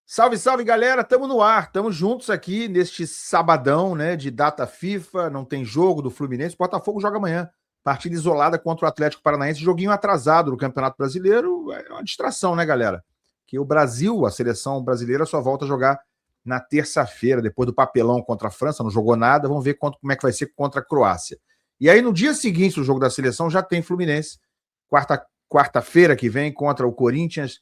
Salve, salve, galera! Estamos no ar, estamos juntos aqui neste sabadão, né, de data FIFA, não tem jogo do Fluminense, o Botafogo joga amanhã, partida isolada contra o Atlético Paranaense, joguinho atrasado do Campeonato Brasileiro, é uma distração, né, galera? Que o Brasil, a seleção brasileira, só volta a jogar na terça-feira, depois do papelão contra a França, não jogou nada, vamos ver como é que vai ser contra a Croácia. E aí, no dia seguinte do jogo da seleção, já tem Fluminense, quarta-feira que vem, contra o Corinthians,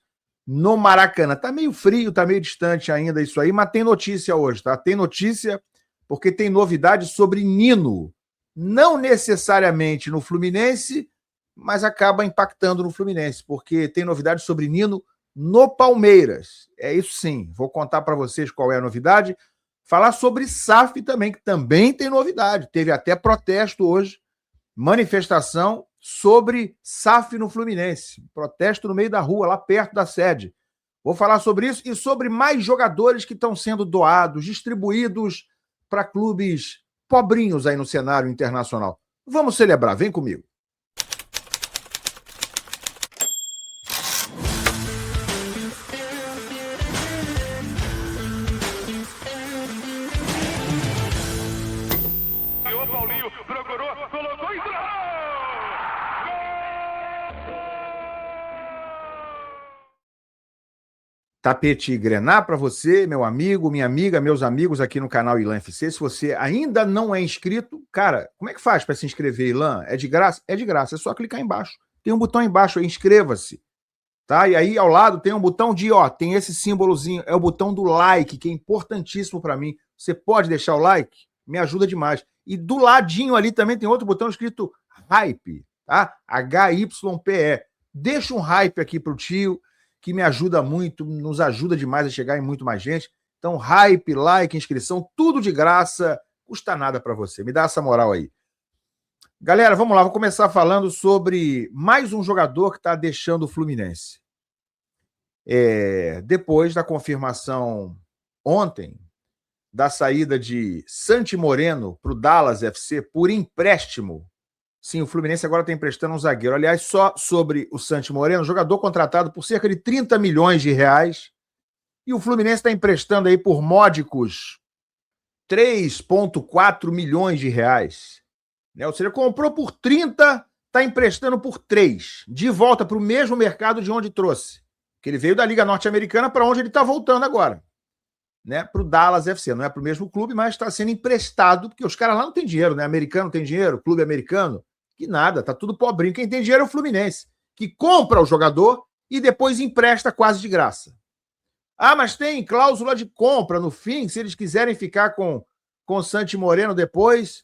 no Maracanã. Tá meio frio, tá meio distante ainda isso aí, mas tem notícia hoje, tá? Tem notícia porque tem novidade sobre Nino. Não necessariamente no Fluminense, mas acaba impactando no Fluminense, porque tem novidade sobre Nino no Palmeiras. É isso sim. Vou contar para vocês qual é a novidade. Falar sobre SAF também, que também tem novidade. Teve até protesto hoje, manifestação sobre SAF no Fluminense. Protesto no meio da rua, lá perto da sede. Vou falar sobre isso e sobre mais jogadores que estão sendo doados, distribuídos para clubes pobrinhos aí no cenário internacional. Vamos celebrar, vem comigo. Paulinho procurou, colocou e entrou! Tapete Grená para você, meu amigo, minha amiga, meus amigos aqui no canal Ilan FC. Se você ainda não é inscrito, cara, como é que faz para se inscrever, Ilan? É de graça? É de graça, é só clicar embaixo. Tem um botão embaixo aí, inscreva-se. Tá? E aí ao lado tem um botão de, tem esse símbolozinho, é o botão do like, que é importantíssimo para mim. Você pode deixar o like? Me ajuda demais. E do ladinho ali também tem outro botão escrito Hype, tá? HYPE. Deixa um hype aqui pro tio, que me ajuda muito, nos ajuda demais a chegar em muito mais gente. Então, hype, like, inscrição, tudo de graça, custa nada para você. Me dá essa moral aí. Galera, vamos lá, vou começar falando sobre mais um jogador que está deixando o Fluminense. Depois da confirmação ontem da saída de Santi Moreno para o Dallas FC por empréstimo. Sim, o Fluminense agora está emprestando um zagueiro. Aliás, só sobre o Santi Moreno, jogador contratado por cerca de 30 milhões de reais. E o Fluminense está emprestando aí por módicos 3,4 milhões de reais. Ou seja, comprou por 30, está emprestando por 3. De volta para o mesmo mercado de onde trouxe. Que ele veio da Liga Norte-Americana para onde ele está voltando agora. Para o Dallas FC. Não é para o mesmo clube, mas está sendo emprestado, porque os caras lá não têm dinheiro, né? Americano tem dinheiro, clube americano. Que nada, tá tudo pobrinho. Quem tem dinheiro é o Fluminense, que compra o jogador e depois empresta quase de graça. Ah, mas tem cláusula de compra no fim, se eles quiserem ficar com o Santi Moreno depois,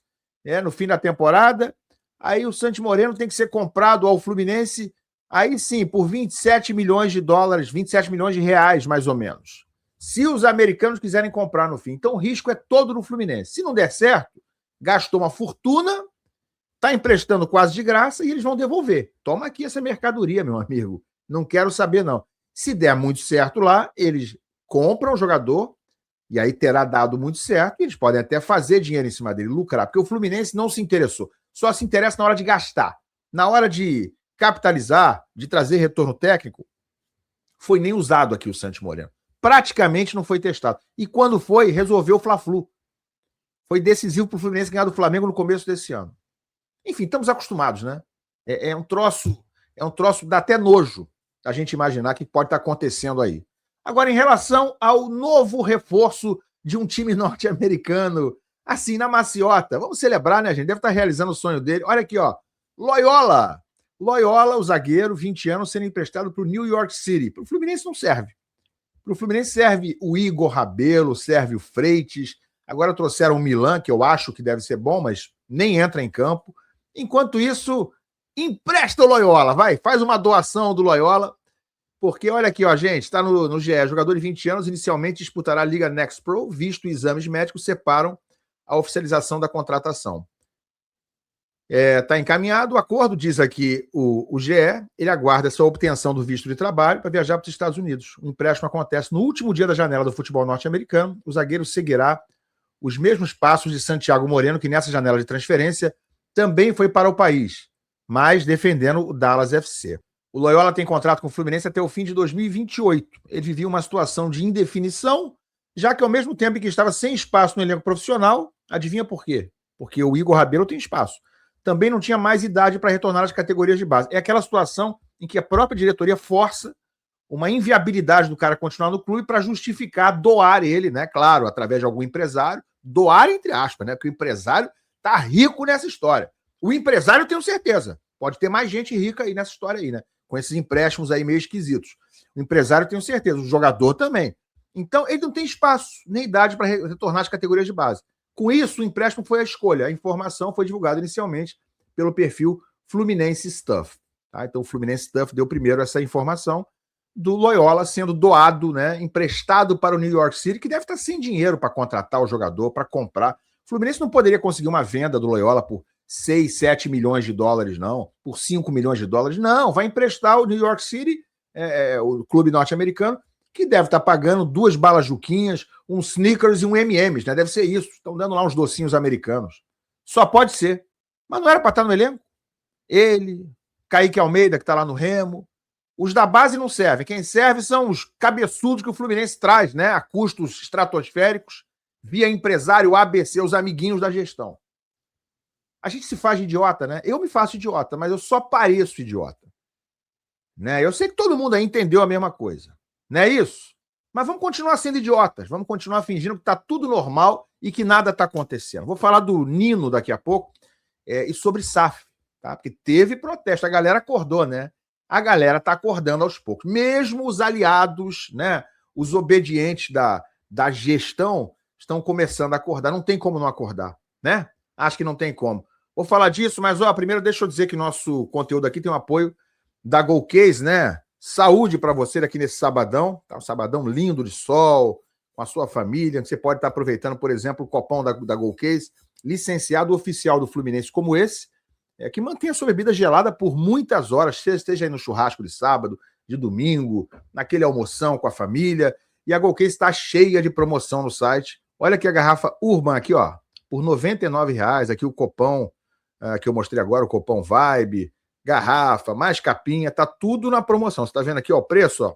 no fim da temporada, aí o Santi Moreno tem que ser comprado ao Fluminense, aí sim, por 27 milhões de dólares, 27 milhões de reais, mais ou menos. Se os americanos quiserem comprar no fim. Então o risco é todo no Fluminense. Se não der certo, gastou uma fortuna, está emprestando quase de graça e eles vão devolver. Toma aqui essa mercadoria, meu amigo. Não quero saber, não. Se der muito certo lá, eles compram o jogador e aí terá dado muito certo e eles podem até fazer dinheiro em cima dele, lucrar, porque o Fluminense não se interessou. Só se interessa na hora de gastar. Na hora de capitalizar, de trazer retorno técnico, foi nem usado aqui o Santi Moreno. Praticamente não foi testado. E quando foi, resolveu o Fla-Flu. Foi decisivo para o Fluminense ganhar do Flamengo no começo desse ano. Enfim, estamos acostumados, né? É um troço, dá até nojo a gente imaginar que pode estar acontecendo aí. Agora, em relação ao novo reforço de um time norte-americano, assim, na maciota, vamos celebrar, né, gente? Deve estar realizando o sonho dele. Olha aqui, Loyola, o zagueiro, 20 anos, sendo emprestado para o New York City. Para o Fluminense não serve. Para o Fluminense serve o Igor Rabelo, serve o Freitas. Agora trouxeram o Milan, que eu acho que deve ser bom, mas nem entra em campo. Enquanto isso, empresta o Loyola, faz uma doação do Loyola, porque olha aqui, gente, está no GE, jogador de 20 anos, inicialmente disputará a Liga Next Pro, visto exames médicos separam a oficialização da contratação. Está encaminhado o acordo, diz aqui o GE, ele aguarda essa obtenção do visto de trabalho para viajar para os Estados Unidos. O empréstimo acontece no último dia da janela do futebol norte-americano, o zagueiro seguirá os mesmos passos de Santiago Moreno, que nessa janela de transferência também foi para o país, mas defendendo o Dallas FC. O Loyola tem contrato com o Fluminense até o fim de 2028. Ele vivia uma situação de indefinição, já que ao mesmo tempo que estava sem espaço no elenco profissional, adivinha por quê? Porque o Igor Rabelo tem espaço. Também não tinha mais idade para retornar às categorias de base. É aquela situação em que a própria diretoria força uma inviabilidade do cara continuar no clube para justificar doar ele, né? Claro, através de algum empresário, doar entre aspas, né? Porque o empresário tá rico nessa história. O empresário, eu tenho certeza, pode ter mais gente rica aí nessa história aí, né? Com esses empréstimos aí meio esquisitos. O empresário, eu tenho certeza, o jogador também. Então, ele não tem espaço nem idade para retornar às categorias de base. Com isso, o empréstimo foi a escolha. A informação foi divulgada inicialmente pelo perfil Fluminense Stuff. Tá? Então, o Fluminense Stuff deu primeiro essa informação do Loyola sendo doado, né, emprestado para o New York City, que deve estar sem dinheiro para contratar o jogador, para comprar. O Fluminense não poderia conseguir uma venda do Loyola por 6, 7 milhões de dólares, não. Por 5 milhões de dólares, não. Vai emprestar o New York City, o clube norte-americano, que deve estar pagando 2 balas juquinhas, um Snickers e um M&M's, né? Deve ser isso. Estão dando lá uns docinhos americanos. Só pode ser. Mas não era para estar no elenco? Ele, Kaique Almeida, que está lá no Remo. Os da base não servem. Quem serve são os cabeçudos que o Fluminense traz, né? A custos estratosféricos, via empresário ABC, os amiguinhos da gestão. A gente se faz de idiota, né? Eu me faço idiota, mas eu só pareço idiota. Né? Eu sei que todo mundo aí entendeu a mesma coisa. Não é isso? Mas vamos continuar sendo idiotas. Vamos continuar fingindo que está tudo normal e que nada está acontecendo. Vou falar do Nino daqui a pouco e sobre SAF. Tá? Porque teve protesto. A galera acordou, né? A galera está acordando aos poucos. Mesmo os aliados, né? Os obedientes da gestão estão começando a acordar. Não tem como não acordar, né? Acho que não tem como. Vou falar disso, mas primeiro deixa eu dizer que nosso conteúdo aqui tem um apoio da Golcase, né? Saúde para você aqui nesse sabadão, tá? Um sabadão lindo de sol, com a sua família. Você pode estar aproveitando, por exemplo, o copão da Golcase, licenciado oficial do Fluminense como esse, que mantém a sua bebida gelada por muitas horas, esteja aí no churrasco de sábado, de domingo, naquele almoção com a família. E a Golcase está cheia de promoção no site. Olha aqui a garrafa Urban aqui, ó, por R$ 99,00. Aqui o copão que eu mostrei agora, o copão Vibe, garrafa, mais capinha, tá tudo na promoção. Você tá vendo aqui, ó, o preço, ó.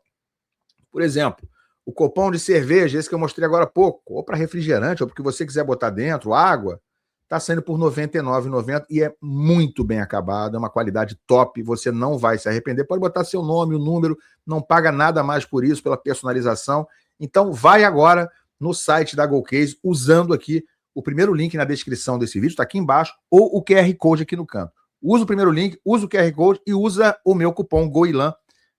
Por exemplo, o copão de cerveja, esse que eu mostrei agora há pouco, ou para refrigerante, ou porque você quiser botar dentro, água, tá saindo por R$ 99,90 e é muito bem acabado, é uma qualidade top, você não vai se arrepender. Pode botar seu nome, o número, não paga nada mais por isso, pela personalização. Então, vai agora no site da Golcase, usando aqui o primeiro link na descrição desse vídeo, tá aqui embaixo, ou o QR Code aqui no canto. Usa o primeiro link, usa o QR Code e usa o meu cupom GOILAN.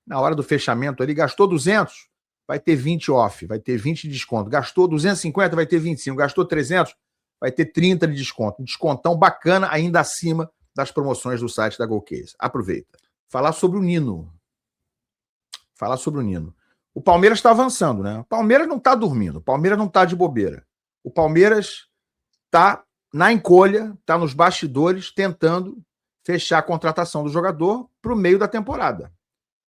Na hora do fechamento ali, gastou 200, vai ter 20 off, vai ter 20 de desconto. Gastou 250, vai ter 25. Gastou 300, vai ter 30 de desconto. Um descontão bacana, ainda acima das promoções do site da Golcase. Aproveita. Falar sobre o Nino. O Palmeiras está avançando, né? O Palmeiras não está dormindo, o Palmeiras não está de bobeira. O Palmeiras está na encolha, está nos bastidores, tentando fechar a contratação do jogador para o meio da temporada,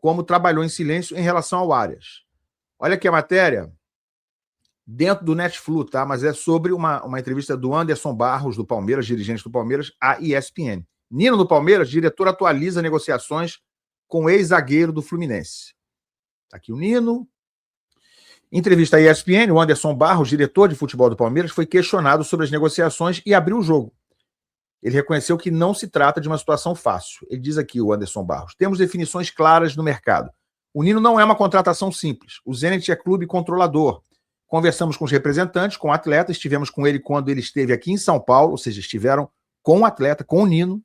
como trabalhou em silêncio em relação ao Arias. Olha aqui a matéria, dentro do Netflu, tá? Mas é sobre uma entrevista do Anderson Barros, do Palmeiras, dirigente do Palmeiras, à ESPN. Nino do Palmeiras, diretor, atualiza negociações com o ex-zagueiro do Fluminense. Tá aqui o Nino. Entrevista à ESPN, o Anderson Barros, diretor de futebol do Palmeiras, foi questionado sobre as negociações e abriu o jogo. Ele reconheceu que não se trata de uma situação fácil. Ele diz aqui, o Anderson Barros, temos definições claras no mercado. O Nino não é uma contratação simples. O Zenit é clube controlador. Conversamos com os representantes, com o atleta, estivemos com ele quando ele esteve aqui em São Paulo, ou seja, estiveram com o atleta, com o Nino.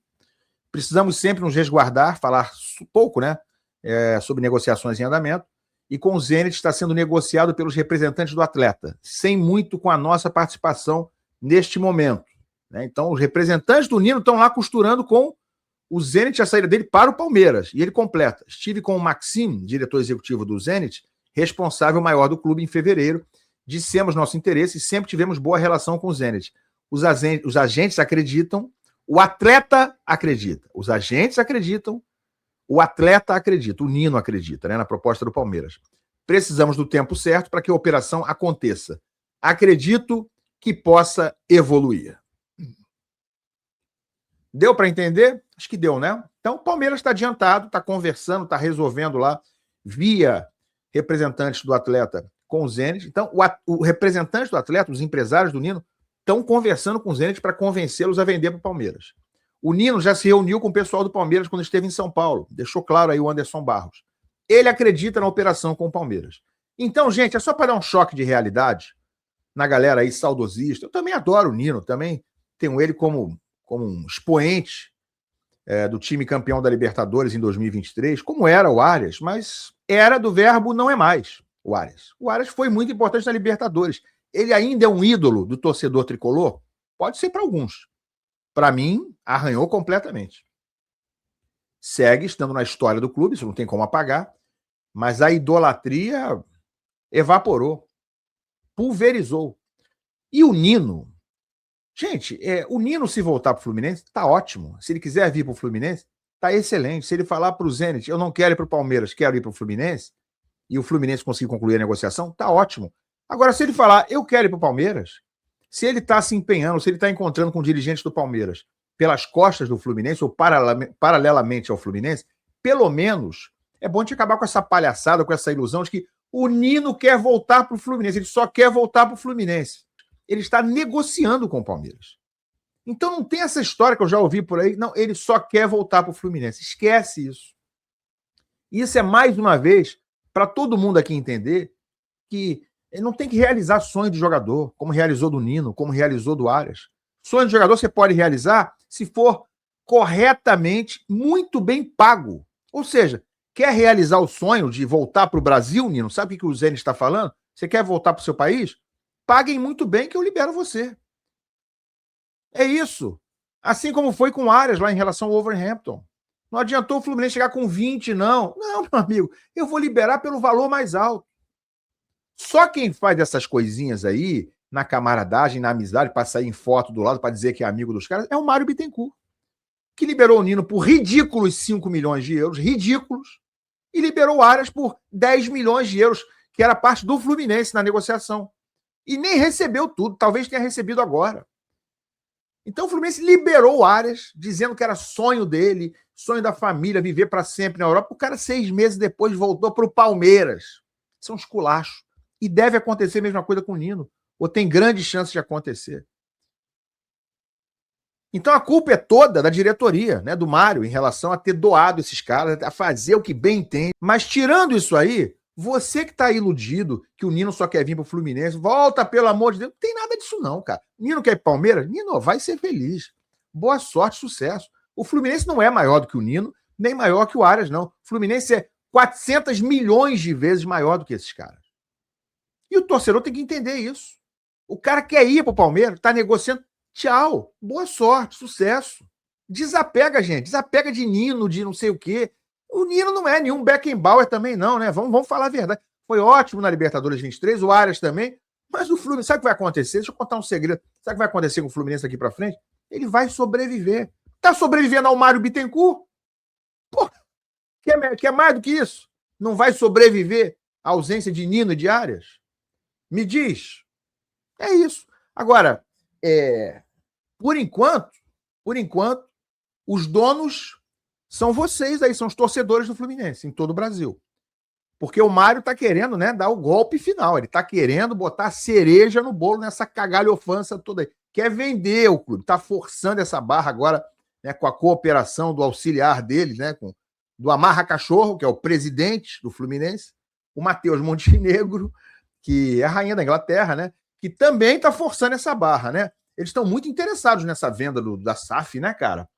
Precisamos sempre nos resguardar, falar pouco, né, sobre negociações em andamento. E com o Zenit está sendo negociado pelos representantes do atleta, sem muito com a nossa participação neste momento. Então, os representantes do Nino estão lá costurando com o Zenit a saída dele para o Palmeiras. E ele completa. Estive com o Maxime, diretor executivo do Zenit, responsável maior do clube em fevereiro. Dissemos nosso interesse e sempre tivemos boa relação com o Zenit. Os agentes acreditam, o atleta acredita. Os agentes acreditam, o atleta acredita, o Nino acredita, né, na proposta do Palmeiras. Precisamos do tempo certo para que a operação aconteça. Acredito que possa evoluir. Deu para entender? Acho que deu, né? Então, o Palmeiras está adiantado, está conversando, está resolvendo lá via representantes do atleta com o Zenit. Então, o representante do atleta, os empresários do Nino, estão conversando com o Zenit para convencê-los a vender para o Palmeiras. O Nino já se reuniu com o pessoal do Palmeiras quando esteve em São Paulo. Deixou claro aí o Anderson Barros. Ele acredita na operação com o Palmeiras. Então, gente, é só para dar um choque de realidade na galera aí saudosista. Eu também adoro o Nino, também tenho ele como um expoente do time campeão da Libertadores em 2023, como era o Arias, mas era do verbo não é mais o Arias. O Arias foi muito importante na Libertadores. Ele ainda é um ídolo do torcedor tricolor? Pode ser para alguns. Para mim, arranhou completamente. Segue estando na história do clube, isso não tem como apagar, mas a idolatria evaporou, pulverizou. E o Nino, gente, o Nino se voltar para o Fluminense, tá ótimo. Se ele quiser vir para o Fluminense, tá excelente. Se ele falar para o Zenit, eu não quero ir para o Palmeiras, quero ir para o Fluminense, e o Fluminense conseguir concluir a negociação, tá ótimo. Agora, se ele falar, eu quero ir para o Palmeiras, se ele está se empenhando, se ele está encontrando com dirigentes do Palmeiras pelas costas do Fluminense ou paralelamente ao Fluminense, pelo menos é bom de acabar com essa palhaçada, com essa ilusão de que o Nino quer voltar para o Fluminense. Ele só quer voltar para o Fluminense. Ele está negociando com o Palmeiras. Então não tem essa história que eu já ouvi por aí. Não, ele só quer voltar para o Fluminense. Esquece isso. Isso é mais uma vez para todo mundo aqui entender que ele não tem que realizar sonho de jogador, como realizou do Nino, como realizou do Arias. Sonho de jogador você pode realizar se for corretamente, muito bem pago. Ou seja, quer realizar o sonho de voltar para o Brasil, Nino? Sabe o que o Zenit está falando? Você quer voltar para o seu país? Paguem muito bem que eu libero você. É isso. Assim como foi com o Arias lá em relação ao Wolverhampton. Não adiantou o Fluminense chegar com 20, não. Não, meu amigo, eu vou liberar pelo valor mais alto. Só quem faz essas coisinhas aí, na camaradagem, na amizade, para sair em foto do lado, para dizer que é amigo dos caras, é o Mário Bittencourt, que liberou o Nino por ridículos 5 milhões de euros, ridículos, e liberou o Arias por 10 milhões de euros, que era parte do Fluminense na negociação. E nem recebeu tudo, talvez tenha recebido agora. Então o Fluminense liberou o Arias, dizendo que era sonho dele, sonho da família, viver para sempre na Europa. O cara, 6 meses depois, voltou para o Palmeiras. Isso é um esculacho. E deve acontecer a mesma coisa com o Nino, ou tem grande chance de acontecer. Então a culpa é toda da diretoria, né, do Mário, em relação a ter doado esses caras, a fazer o que bem entende. Mas tirando isso aí, você que está iludido que o Nino só quer vir para o Fluminense, volta, pelo amor de Deus. Não tem nada disso não, cara. Nino quer ir para Palmeiras? Nino, vai ser feliz. Boa sorte, sucesso. O Fluminense não é maior do que o Nino, nem maior que o Arias, não. O Fluminense é 400 milhões de vezes maior do que esses caras. E o torcedor tem que entender isso. O cara quer ir para o Palmeiras, está negociando. Tchau, boa sorte, sucesso. Desapega, gente. Desapega de Nino, de não sei o quê. O Nino não é nenhum Beckenbauer também, não, né? Vamos falar a verdade. Foi ótimo na Libertadores 23, o Arias também. Mas o Fluminense, sabe o que vai acontecer? Deixa eu contar um segredo. Sabe o que vai acontecer com o Fluminense daqui para frente? Ele vai sobreviver. Tá sobrevivendo ao Mário Bittencourt? Pô, quer mais do que isso? Não vai sobreviver à ausência de Nino e de Arias? Me diz. É isso. Agora, por enquanto, os donos são vocês aí, são os torcedores do Fluminense, em todo o Brasil. Porque o Mário tá querendo, né, dar o golpe final. Ele tá querendo botar cereja no bolo nessa cagalhofança toda aí. Quer vender o clube, tá forçando essa barra agora, né, com a cooperação do auxiliar dele, né, do Amarra Cachorro, que é o presidente do Fluminense, o Matheus Montenegro, que é a rainha da Inglaterra, né, que também tá forçando essa barra, né? Eles estão muito interessados nessa venda da SAF, né, cara?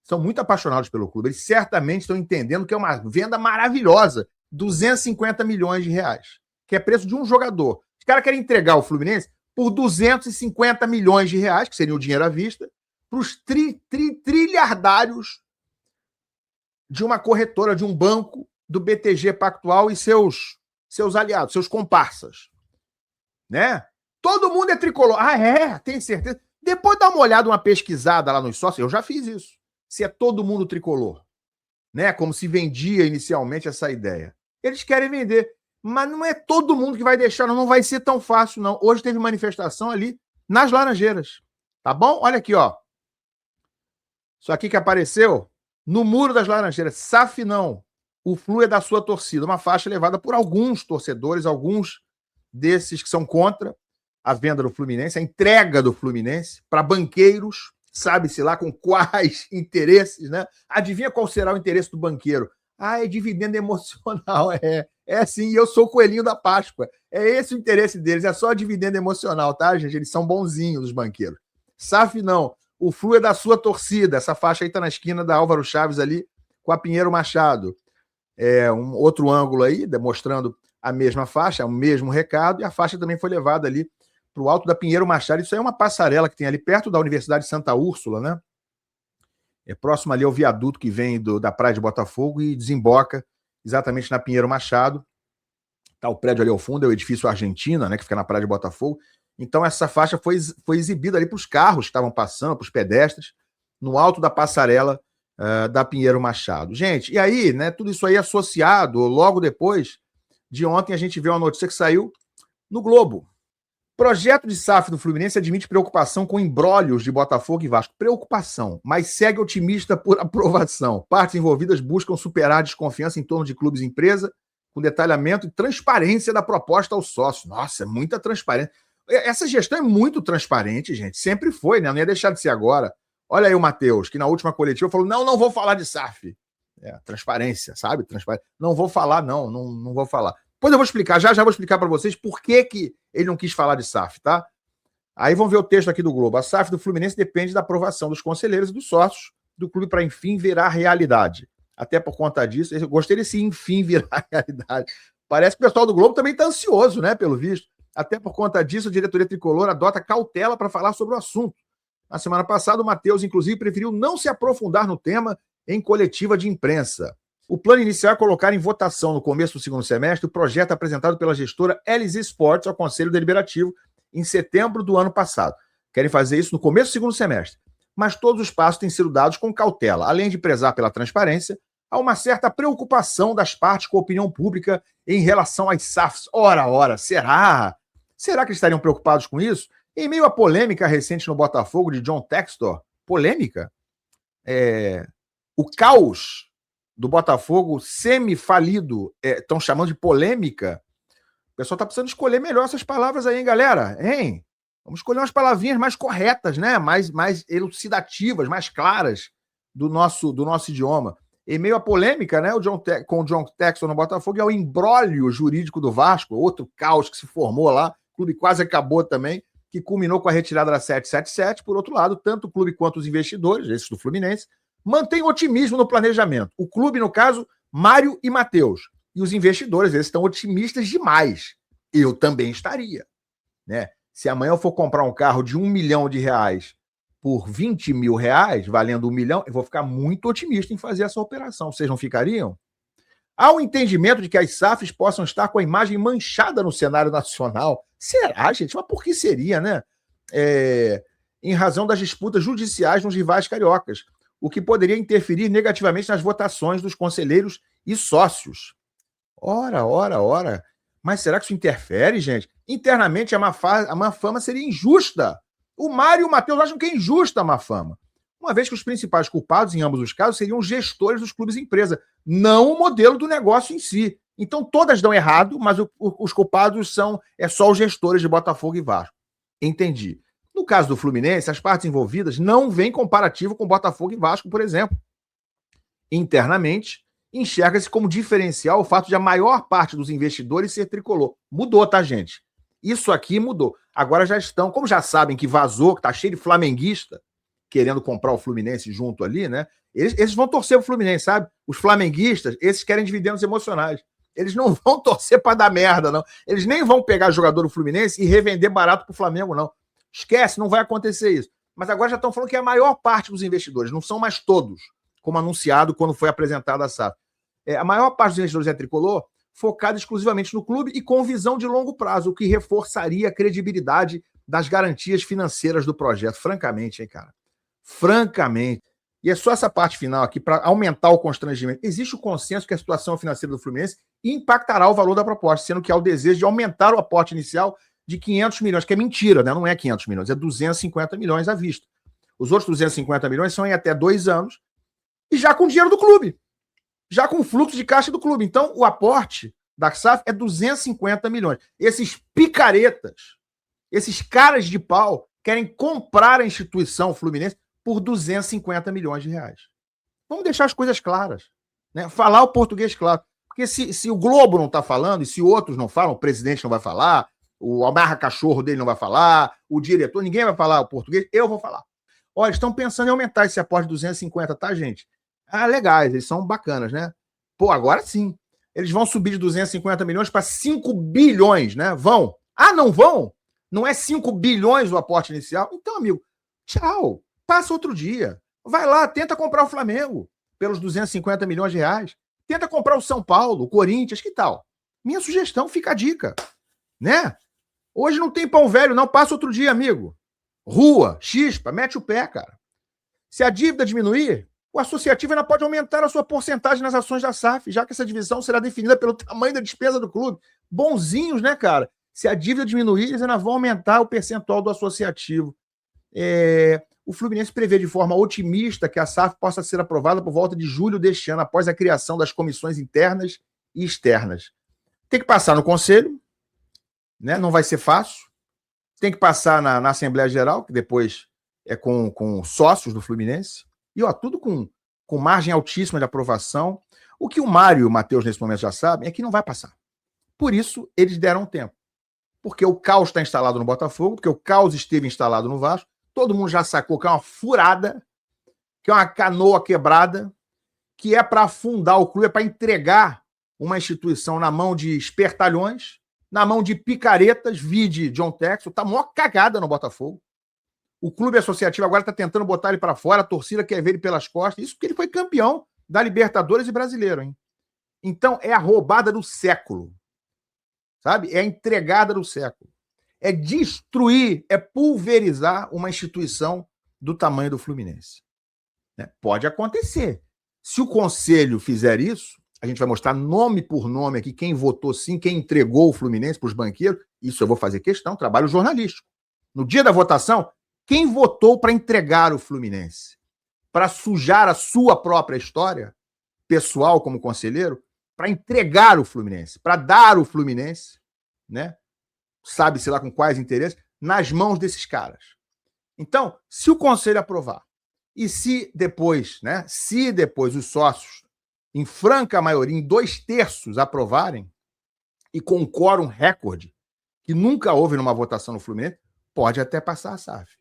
São muito apaixonados pelo clube. Eles certamente estão entendendo que é uma venda maravilhosa. 250 milhões de reais. Que é preço de um jogador. Os caras querem entregar o Fluminense por 250 milhões de reais, que seria o dinheiro à vista, para os trilhardários de uma corretora, de um banco, do BTG Pactual e seus aliados, seus comparsas. Né? Todo mundo é tricolor. Ah, tem certeza? Depois dá uma olhada, uma pesquisada lá nos sócios. Eu já fiz isso. Se é todo mundo tricolor. Né? Como se vendia inicialmente essa ideia. Eles querem vender. Mas não é todo mundo que vai deixar, não vai ser tão fácil, não. Hoje teve manifestação ali nas Laranjeiras. Tá bom? Olha aqui, ó. Isso aqui que apareceu no Muro das Laranjeiras. SAF não. O Flu é da sua torcida. Uma faixa levada por alguns torcedores, alguns desses que são contra a venda do Fluminense, a entrega do Fluminense para banqueiros, sabe-se lá com quais interesses, né? Adivinha qual será o interesse do banqueiro? Ah, é dividendo emocional, é sim, eu sou o coelhinho da Páscoa. É esse o interesse deles, é só dividendo emocional, tá, gente? Eles são bonzinhos, os banqueiros. SAF não, o Flu é da sua torcida. Essa faixa aí tá na esquina da Álvaro Chaves ali, com a Pinheiro Machado. Um outro ângulo aí, demonstrando a mesma faixa, o mesmo recado, e a faixa também foi levada ali para o alto da Pinheiro Machado. Isso aí é uma passarela que tem ali perto da Universidade de Santa Úrsula, né? É próximo ali ao viaduto que vem da Praia de Botafogo e desemboca exatamente na Pinheiro Machado. Tá o prédio ali ao fundo, é o edifício Argentina, né, que fica na Praia de Botafogo. Então essa faixa foi exibida ali para os carros que estavam passando, para os pedestres, no alto da passarela da Pinheiro Machado. Gente, e aí, né, tudo isso aí associado, logo depois de ontem, a gente vê uma notícia que saiu no Globo. Projeto de SAF do Fluminense admite preocupação com embrólios de Botafogo e Vasco. Preocupação, mas segue otimista por aprovação. Partes envolvidas buscam superar a desconfiança em torno de clubes e empresa, com detalhamento e transparência da proposta ao sócio. Nossa, é muita transparência. Essa gestão é muito transparente, gente. Sempre foi, né? Não ia deixar de ser agora. Olha aí o Matheus, que na última coletiva falou, não vou falar de SAF. Transparência, sabe? Transparência. Não vou falar, não vou falar. Depois eu vou explicar, já vou explicar para vocês por que ele não quis falar de SAF, tá? Aí vão ver o texto aqui do Globo. A SAF do Fluminense depende da aprovação dos conselheiros e dos sócios do clube para, enfim, virar realidade. Até por conta disso, eu gostei desse enfim virar realidade. Parece que o pessoal do Globo também está ansioso, né, pelo visto. Até por conta disso, a diretoria tricolor adota cautela para falar sobre o assunto. Na semana passada, o Matheus, inclusive, preferiu não se aprofundar no tema em coletiva de imprensa. O plano inicial é colocar em votação no começo do segundo semestre o projeto apresentado pela gestora LZ Sports ao Conselho Deliberativo em setembro do ano passado. Querem fazer isso no começo do segundo semestre. Mas todos os passos têm sido dados com cautela. Além de prezar pela transparência, há uma certa preocupação das partes com a opinião pública em relação às SAFs. Ora, será? Será que eles estariam preocupados com isso? Em meio à polêmica recente no Botafogo de John Textor, polêmica? O caos do Botafogo semi-falido, estão chamando de polêmica. O pessoal está precisando escolher melhor essas palavras aí, hein, galera? Hein? Vamos escolher umas palavrinhas mais corretas, né? Mais elucidativas, mais claras do nosso idioma. Em meio à polêmica, né, com o John Textor no Botafogo, é o imbróglio jurídico do Vasco, outro caos que se formou lá, o clube quase acabou também, que culminou com a retirada da 777. Por outro lado, tanto o clube quanto os investidores, esses do Fluminense, mantém otimismo no planejamento. O clube, no caso, Mário e Matheus. E os investidores, eles estão otimistas demais. Eu também estaria. Né? Se amanhã eu for comprar um carro de R$1 milhão por R$20 mil, valendo R$1 milhão, eu vou ficar muito otimista em fazer essa operação. Vocês não ficariam? Há um entendimento de que as SAFs possam estar com a imagem manchada no cenário nacional. Será, gente? Mas por que seria, né? Em razão das disputas judiciais nos rivais cariocas, o que poderia interferir negativamente nas votações dos conselheiros e sócios. Ora. Mas será que isso interfere, gente? Internamente, a má fama seria injusta. O Mário e o Matheus acham que é injusta a má fama, uma vez que os principais culpados, em ambos os casos, seriam gestores dos clubes e empresa, não o modelo do negócio em si. Então, todas dão errado, mas os culpados são só os gestores de Botafogo e Vasco. Entendi. No caso do Fluminense, as partes envolvidas não veem comparativo com Botafogo e Vasco, por exemplo. Internamente, enxerga-se como diferencial o fato de a maior parte dos investidores ser tricolor. Mudou, tá, gente? Isso aqui mudou. Agora já estão, como já sabem que vazou, que tá cheio de flamenguista querendo comprar o Fluminense junto ali, né? Eles vão torcer pro Fluminense, sabe? Os flamenguistas, esses querem dividendos emocionais. Eles não vão torcer para dar merda, não. Eles nem vão pegar jogador do Fluminense e revender barato pro Flamengo, não. Esquece, não vai acontecer isso. Mas agora já estão falando que é a maior parte dos investidores, não são mais todos, como anunciado quando foi apresentada a SAF. A maior parte dos investidores é tricolor, focado exclusivamente no clube e com visão de longo prazo, o que reforçaria a credibilidade das garantias financeiras do projeto. Francamente, hein, cara? Francamente. E é só essa parte final aqui para aumentar o constrangimento. Existe o consenso que a situação financeira do Fluminense impactará o valor da proposta, sendo que há o desejo de aumentar o aporte inicial de 500 milhões, que é mentira, né? Não é 500 milhões, é 250 milhões à vista. Os outros 250 milhões são em até 2 anos e já com dinheiro do clube, já com fluxo de caixa do clube. Então, o aporte da SAF é 250 milhões. Esses picaretas, esses caras de pau, querem comprar a instituição Fluminense por 250 milhões de reais. Vamos deixar as coisas claras, né? Falar o português claro. Porque se o Globo não está falando, e se outros não falam, o presidente não vai falar, o amarra-cachorro dele não vai falar, o diretor, ninguém vai falar o português, eu vou falar. Olha, estão pensando em aumentar esse aporte de 250, tá, gente? Ah, legais, eles são bacanas, né? Pô, agora sim. Eles vão subir de 250 milhões para 5 bilhões, né? Vão. Ah, não vão? Não é 5 bilhões o aporte inicial? Então, amigo, tchau. Passa outro dia. Vai lá, tenta comprar o Flamengo pelos 250 milhões de reais. Tenta comprar o São Paulo, o Corinthians, que tal? Minha sugestão, fica a dica, né? Hoje não tem pão velho, não. Passa outro dia, amigo. Rua, chispa, mete o pé, cara. Se a dívida diminuir, o associativo ainda pode aumentar a sua porcentagem nas ações da SAF, já que essa divisão será definida pelo tamanho da despesa do clube. Bonzinhos, né, cara? Se a dívida diminuir, eles ainda vão aumentar o percentual do associativo. O Fluminense prevê de forma otimista que a SAF possa ser aprovada por volta de julho deste ano, após a criação das comissões internas e externas. Tem que passar no Conselho, né? Não vai ser fácil. Tem que passar na Assembleia Geral, que depois é com sócios do Fluminense. E tudo com margem altíssima de aprovação. O que o Mário e o Matheus, nesse momento, já sabem é que não vai passar. Por isso, eles deram tempo. Porque o caos está instalado no Botafogo, porque o caos esteve instalado no Vasco. Todo mundo já sacou que é uma furada, que é uma canoa quebrada, que é para afundar o clube, é para entregar uma instituição na mão de espertalhões, na mão de picaretas, vide John Texel. Tá maior cagada no Botafogo. O clube associativo agora está tentando botar ele para fora, a torcida quer ver ele pelas costas. Isso porque ele foi campeão da Libertadores e Brasileiro, hein? Então é a roubada do século. Sabe? É a entregada do século. É destruir, é pulverizar uma instituição do tamanho do Fluminense. Né? Pode acontecer. Se o Conselho fizer isso, a gente vai mostrar nome por nome aqui quem votou sim, quem entregou o Fluminense para os banqueiros. Isso eu vou fazer questão, trabalho jornalístico. No dia da votação, quem votou para entregar o Fluminense? Para sujar a sua própria história, pessoal como conselheiro, para entregar o Fluminense, para dar o Fluminense, né? Sabe-se lá com quais interesses, nas mãos desses caras. Então, se o Conselho aprovar, e se depois os sócios, em franca maioria, em 2/3 aprovarem, e com um quórum recorde, que nunca houve numa votação no Fluminense, pode até passar a SAF.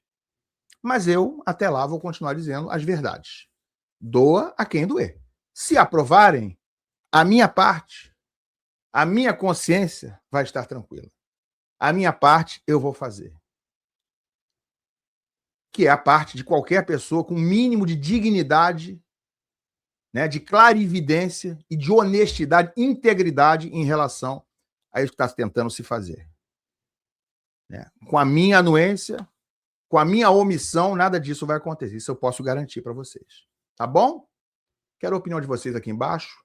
Mas eu, até lá, vou continuar dizendo as verdades. Doa a quem doer. Se aprovarem, a minha parte, a minha consciência vai estar tranquila. A minha parte eu vou fazer. Que é a parte de qualquer pessoa com um mínimo de dignidade, né, de clarividência e de honestidade, integridade em relação a isso que está tentando se fazer. Né? Com a minha anuência, com a minha omissão, nada disso vai acontecer. Isso eu posso garantir para vocês. Tá bom? Quero a opinião de vocês aqui embaixo.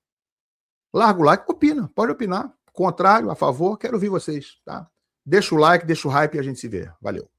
Larga o like, opina. Pode opinar. Contrário, a favor, quero ouvir vocês. Tá? Deixa o like, deixa o hype e a gente se vê. Valeu.